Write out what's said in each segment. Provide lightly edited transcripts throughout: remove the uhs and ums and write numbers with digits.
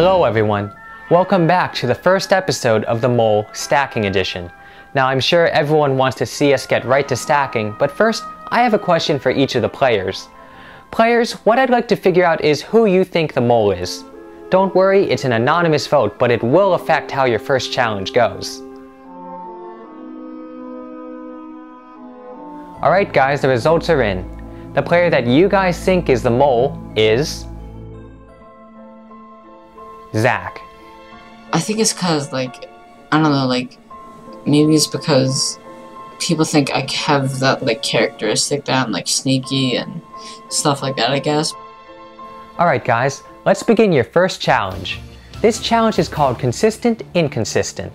Hello everyone, welcome back to the first episode of the Mole Stacking Edition. Now I'm sure everyone wants to see us get right to stacking, but first I have a question for each of the players. Players, what I'd like to figure out is who you think the mole is. Don't worry, it's an anonymous vote, but it will affect how your first challenge goes. Alright guys, the results are in. The player that you guys think is the mole is... Zach. I think it's cause, I don't know, maybe it's because people think I have that, characteristic that I'm, sneaky and stuff like that, I guess. Alright guys, let's begin your first challenge. This challenge is called Consistent Inconsistent.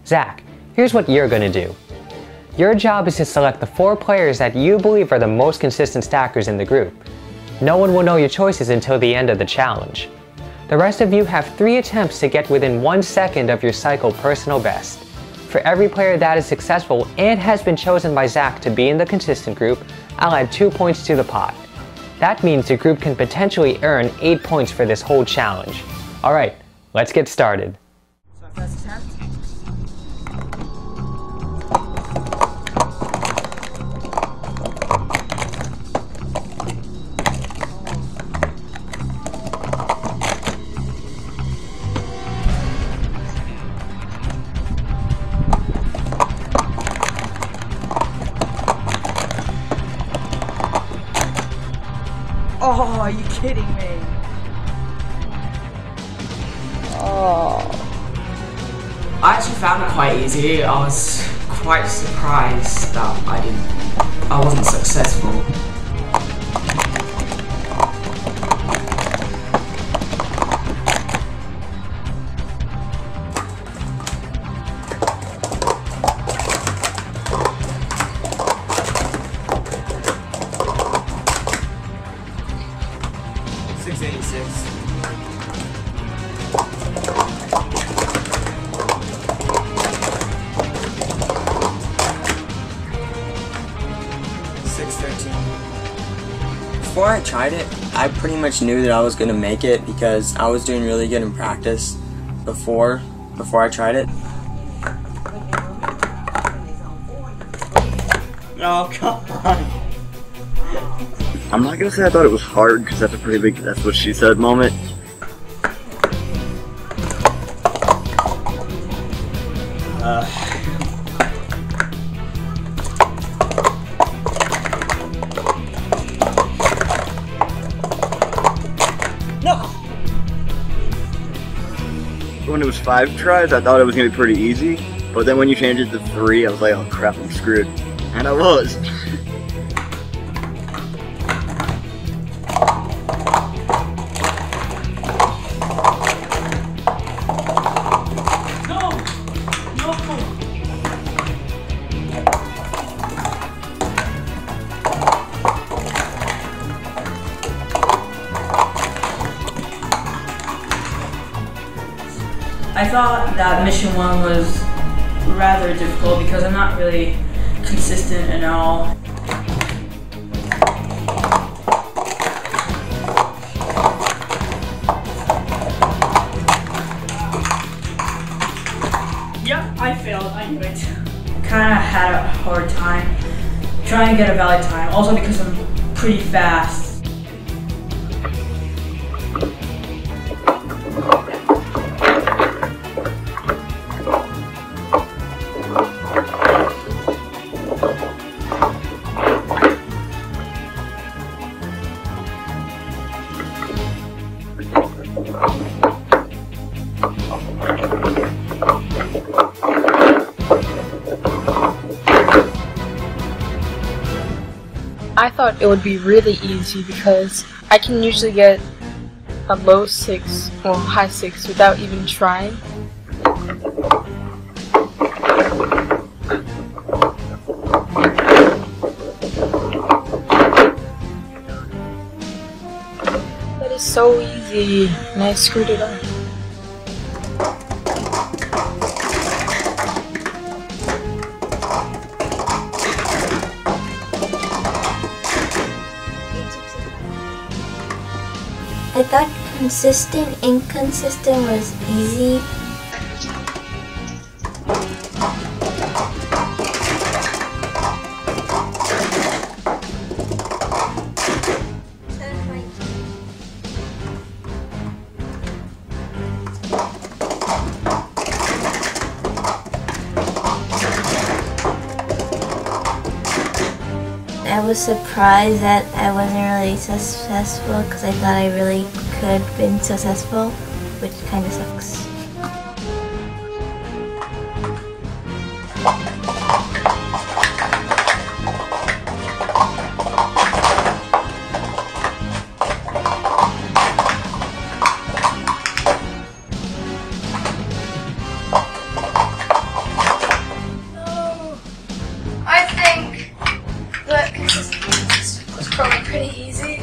Zach, here's what you're gonna do. Your job is to select the 4 players that you believe are the most consistent stackers in the group. No one will know your choices until the end of the challenge. The rest of you have 3 attempts to get within 1 second of your cycle personal best. For every player that is successful and has been chosen by Zach to be in the consistent group, I'll add 2 points to the pot. That means the group can potentially earn 8 points for this whole challenge. Alright, let's get started. So first attempt. Oh, are you kidding me? Oh. I actually found it quite easy. I was quite surprised that I wasn't successful. Before I tried it, I pretty much knew that I was going to make it because I was doing really good in practice before I tried it. Oh, come on. I'm not going to say I thought it was hard because that's a pretty big "that's what she said" moment. When it was 5 tries, I thought it was going to be pretty easy, but then when you changed it to 3, I was like, oh crap, I'm screwed. And I was. I thought that mission 1 was rather difficult because I'm not really consistent at all. Yep, I failed, I knew it. Kinda had a hard time trying to get a valid time, also because I'm pretty fast. I thought it would be really easy because I can usually get a low 6 or high 6 without even trying. That is so easy, and I screwed it up. I thought Consistent, inconsistent was easy. I was surprised that I wasn't really successful because I thought I really could have been successful, which kind of sucks. I think that consistency was probably pretty easy.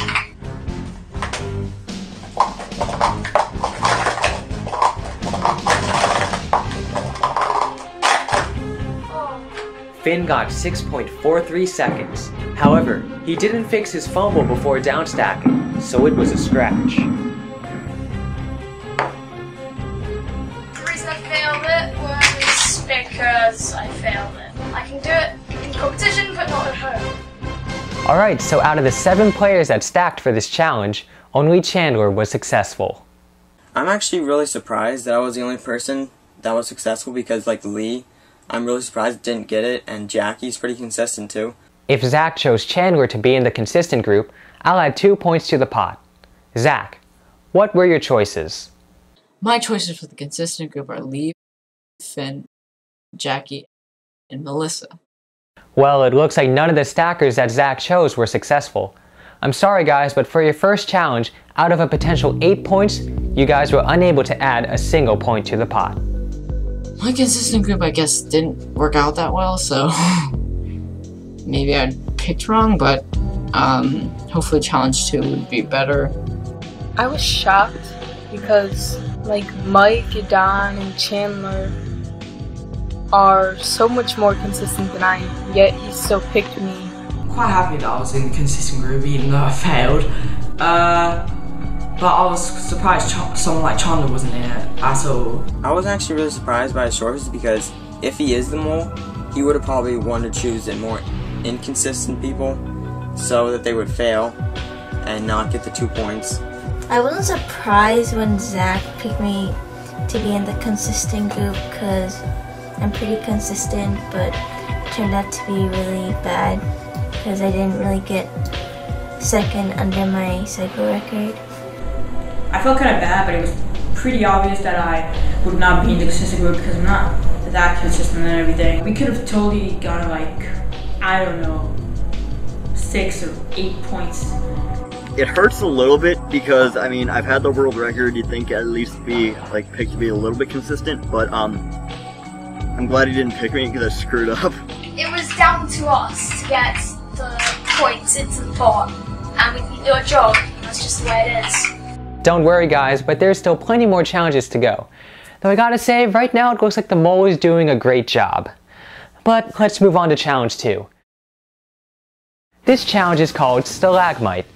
Finn got 6.43 seconds. However, he didn't fix his fumble before downstacking, so it was a scratch. The reason I failed it was because I failed it. I can do it in competition, but not at home. Alright, so out of the 7 players that stacked for this challenge, only Chandler was successful. I'm actually really surprised that I was the only person that was successful because, like Lee, I'm really surprised didn't get it, and Jackie's pretty consistent too. If Zach chose Chandler to be in the consistent group, I'll add 2 points to the pot. Zach, what were your choices? My choices for the consistent group are Lee, Finn, Jackie, and Melissa. Well, it looks like none of the stackers that Zach chose were successful. I'm sorry guys, but for your first challenge, out of a potential 8 points, you guys were unable to add a single point to the pot. My consistent group, I guess, didn't work out that well, so maybe I picked wrong, but hopefully challenge 2 would be better. I was shocked because like Mike, Don, and Chandler are so much more consistent than I am, yet he still picked me. I'm quite happy that I was in the consistent group even though I failed. But I was surprised someone like Chandler wasn't in it at all. I was actually really surprised by his choices because if he is the mole, he would have probably wanted to choose the more inconsistent people so that they would fail and not get the 2 points. I wasn't surprised when Zach picked me to be in the consistent group because I'm pretty consistent, but it turned out to be really bad because I didn't really get second under my cycle record. I felt kind of bad, but it was pretty obvious that I would not be in the consistent group because I'm not that consistent and everything. We could have totally gotten like, I don't know, 6 or 8 points. It hurts a little bit because, I mean, I've had the world record. You'd think at least be, like, picked to be a little bit consistent, but, I'm glad he didn't pick me because I screwed up. It was down to us to get the points into the pot, and we can do a job. That's just the way it is. Don't worry guys, but there's still plenty more challenges to go. Though I gotta say, right now it looks like the mole is doing a great job. But let's move on to challenge 2. This challenge is called Stalagmite.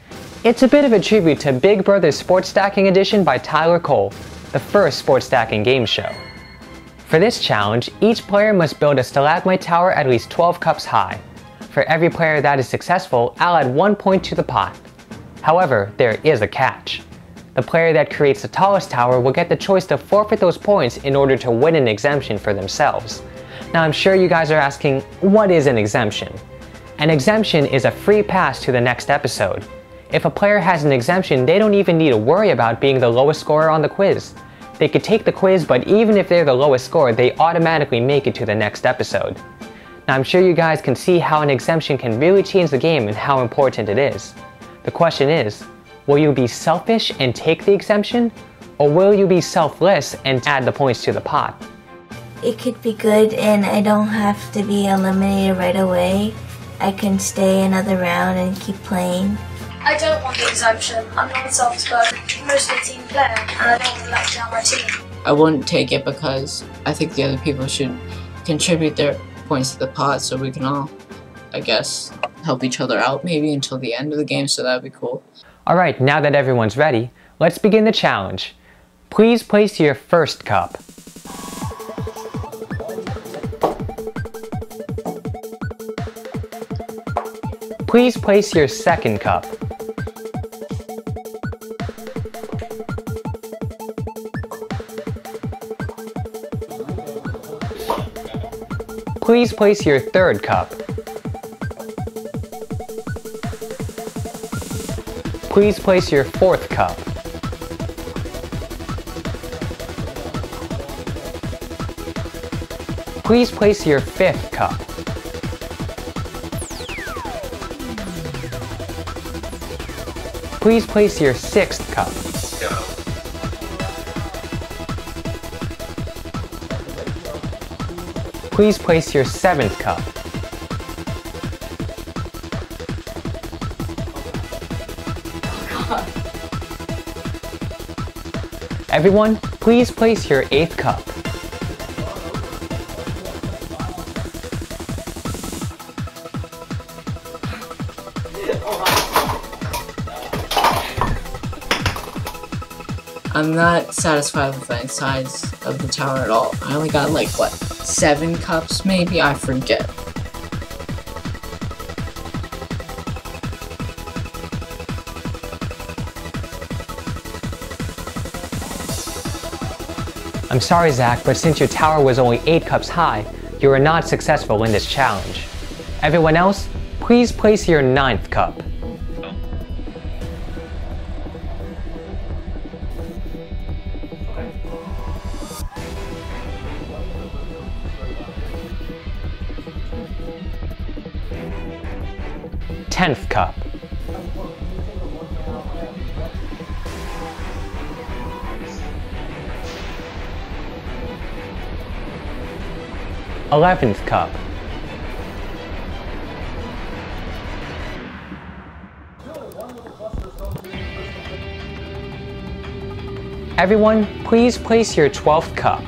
It's a bit of a tribute to Big Brother Sports Stacking Edition by Tyler Cole, the first sports stacking game show. For this challenge, each player must build a stalagmite tower at least 12 cups high. For every player that is successful, I'll add 1 point to the pot. However, there is a catch. The player that creates the tallest tower will get the choice to forfeit those points in order to win an exemption for themselves. Now I'm sure you guys are asking, what is an exemption? An exemption is a free pass to the next episode. If a player has an exemption, they don't even need to worry about being the lowest scorer on the quiz. They could take the quiz, but even if they're the lowest score, they automatically make it to the next episode. Now I'm sure you guys can see how an exemption can really change the game and how important it is. The question is, will you be selfish and take the exemption? Or will you be selfless and add the points to the pot? It could be good and I don't have to be eliminated right away. I can stay another round and keep playing. I don't want the exemption. I'm not a selfish person. I'm mostly a team player, and I don't want to let down my team. I wouldn't take it because I think the other people should contribute their points to the pot so we can all, I guess, help each other out maybe until the end of the game, so that would be cool. Alright, now that everyone's ready, let's begin the challenge. Please place your first cup. Please place your second cup. Please place your third cup. Please place your fourth cup. Please place your fifth cup. Please place your sixth cup. Please place your seventh cup. Everyone, please place your eighth cup. I'm not satisfied with the size of the tower at all. I only got like, what, 7 cups maybe? I forget. I'm sorry, Zach, but since your tower was only 8 cups high, you were not successful in this challenge. Everyone else, please place your 9th cup. Tenth cup. Eleventh cup. Everyone, please place your 12th cup.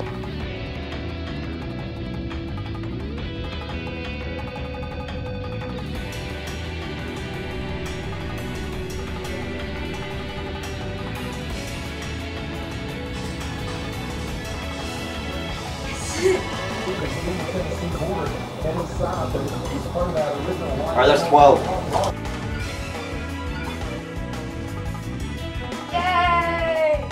Alright, that's 12. Yay!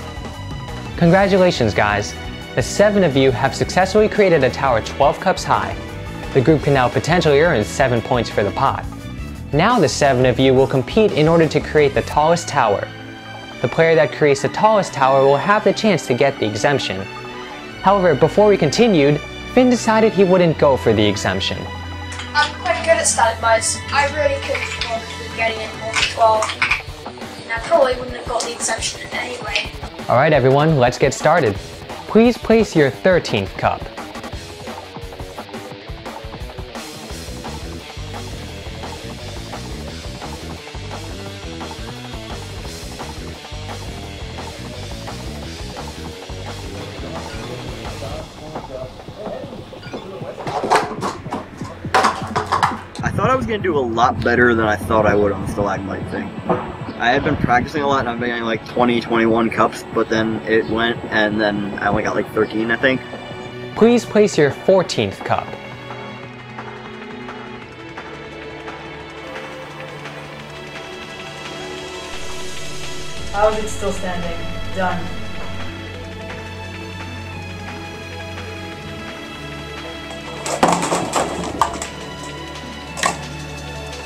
Congratulations, guys. The 7 of you have successfully created a tower 12 cups high. The group can now potentially earn 7 points for the pot. Now the 7 of you will compete in order to create the tallest tower. The player that creates the tallest tower will have the chance to get the exemption. However, before we continued, Finn decided he wouldn't go for the exemption. I'm quite good at standbys. I really couldn't be bothered with getting it more than 12. And I probably wouldn't have got the exemption anyway. Alright everyone, let's get started. Please place your 13th cup. I thought I was going to do a lot better than I thought I would on the stalagmite thing. I had been practicing a lot and I've been getting like 20, 21 cups, but then it went and then I only got like 13, I think. Please place your 14th cup. How is it still standing? Done.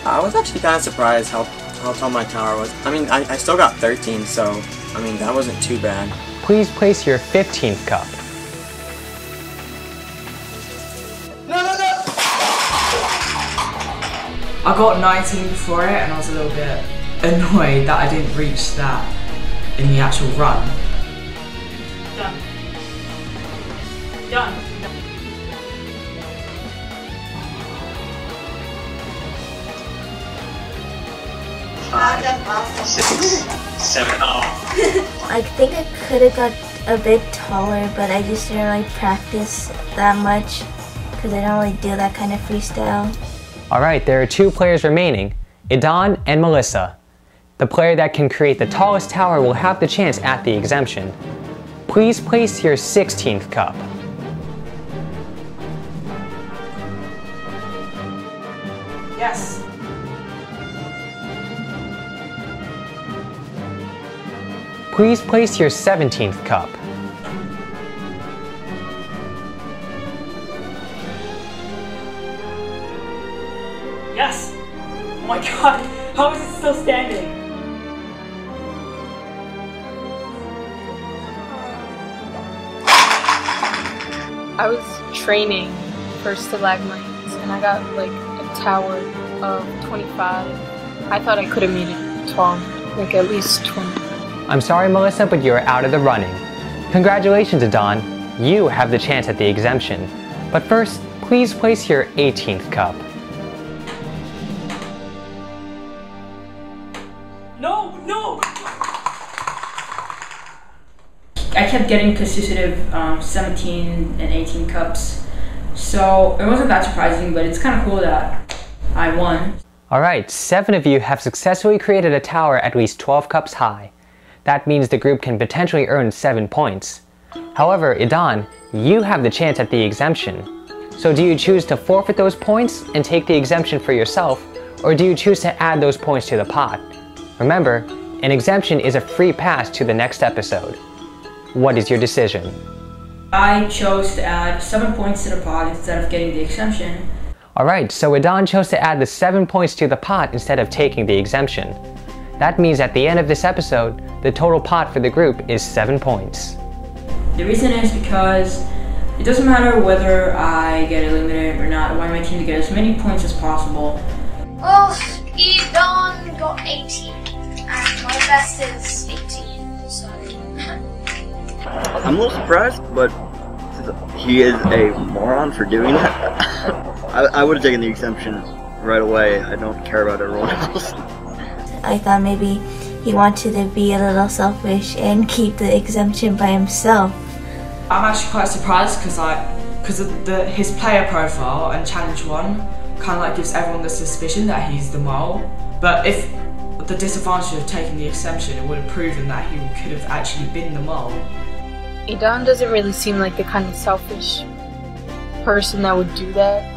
I was actually kind of surprised how tall my tower was. I mean, I still got 13, so, I mean, that wasn't too bad. Please place your 15th cup. I got 19 before it and I was a little bit annoyed that I didn't reach that in the actual run. Done. Done. 6, 7 off. I think I could have got a bit taller, but I just didn't really practice that much because I don't really do that kind of freestyle. Alright, there are 2 players remaining, Idan and Melissa. The player that can create the tallest tower will have the chance at the exemption. Please place your 16th cup. Yes. Please place your 17th cup. Yes. Oh my god. How is it still standing? I was training for stalagmites and I got like a tower of 25. I thought I could have made it tall, like at least 20. I'm sorry, Melissa, but you're out of the running. Congratulations, Adon. You have the chance at the exemption. But first, please place your 18th cup. No, no! I kept getting consecutive 17 and 18 cups, so it wasn't that surprising, but it's kind of cool that I won. Alright, 7 of you have successfully created a tower at least 12 cups high. That means the group can potentially earn 7 points. However, Adon, you have the chance at the exemption. So do you choose to forfeit those points and take the exemption for yourself, or do you choose to add those points to the pot? Remember, an exemption is a free pass to the next episode. What is your decision? I chose to add 7 points to the pot instead of getting the exemption. Alright, so Adon chose to add the 7 points to the pot instead of taking the exemption. That means at the end of this episode, the total pot for the group is 7 points. The reason is because it doesn't matter whether I get eliminated or not, I want my team to get as many points as possible. Well, Edon got 18, and my best is 18, so... I'm a little surprised, but he is a moron for doing that. I would have taken the exemption right away. I don't care about everyone else. I thought maybe he wanted to be a little selfish and keep the exemption by himself. I'm actually quite surprised because of his player profile and challenge 1 kind of like gives everyone the suspicion that he's the mole. But if the disadvantage of taking the exemption, it would have proven that he could have actually been the mole. Edon doesn't really seem like the kind of selfish person that would do that.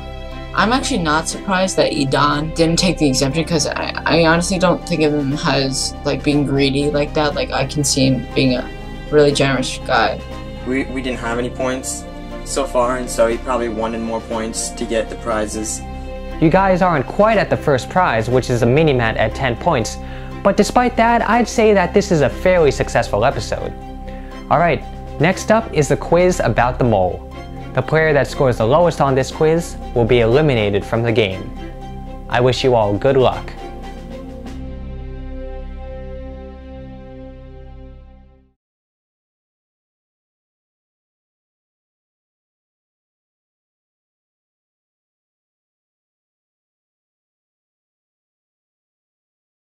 I'm actually not surprised that Edon didn't take the exemption because I honestly don't think of him as like being greedy like that. Like I can see him being a really generous guy. We didn't have any points so far, and so he probably wanted more points to get the prizes. You guys aren't quite at the first prize, which is a mini-mat at 10 points, but despite that, I'd say that this is a fairly successful episode. Alright, next up is the quiz about the mole. The player that scores the lowest on this quiz will be eliminated from the game. I wish you all good luck.